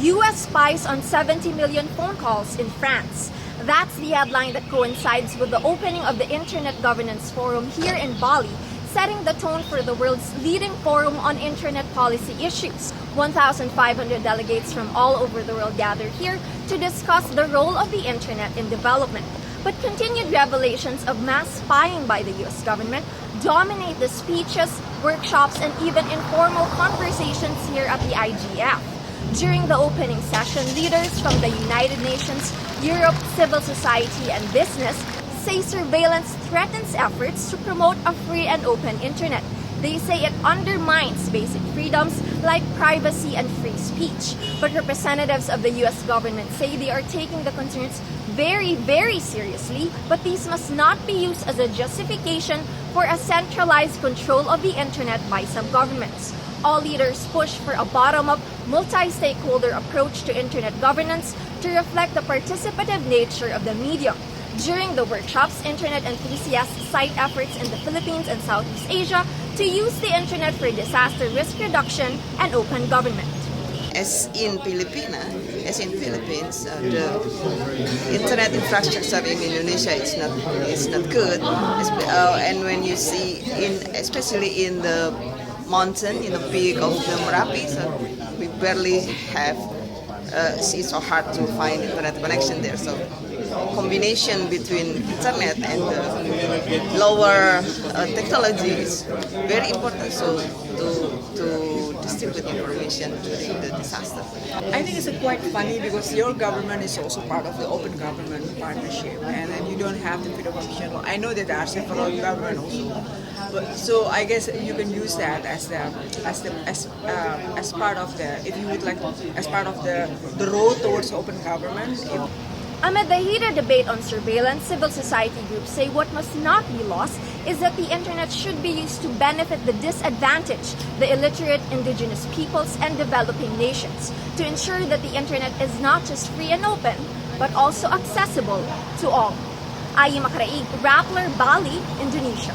U.S. spies on 70 million phone calls in France. That's the headline that coincides with the opening of the Internet Governance Forum here in Bali, setting the tone for the world's leading forum on internet policy issues. 1,500 delegates from all over the world gathered here to discuss the role of the internet in development. But continued revelations of mass spying by the U.S. government dominate the speeches, workshops, and even informal conversations here at the IGF. During the opening session, leaders from the United Nations, Europe, civil society, and business say surveillance threatens efforts to promote a free and open internet. They say it undermines basic freedoms like privacy and free speech. But representatives of the U.S. government say they are taking the concerns very, very seriously, but these must not be used as a justification for a centralized control of the internet by some governments. All leaders push for a bottom-up, multi-stakeholder approach to internet governance to reflect the participative nature of the medium. During the workshops, internet enthusiasts cite efforts in the Philippines and Southeast Asia to use the internet for disaster risk reduction and open government. As in Philippines, the internet infrastructure in Indonesia is not good, and when you see especially in the mountain, in the peak of the Merapi, so we barely have. It's so hard to find internet connection there. So combination between internet and the lower technology is very important. So to distribute information during the disaster. I think it's quite funny because your government is also part of the Open Government Partnership, and then you don't have the freedom of information law. I know that there are several governments also, but so I guess you can use that as part of the, if you would like, as part of the road towards open government. Amid the heated debate on surveillance, civil society groups say what must not be lost is that the internet should be used to benefit the disadvantaged, the illiterate, indigenous peoples, and developing nations, to ensure that the internet is not just free and open, but also accessible to all. Ayi Macaraig, Rappler, Bali, Indonesia.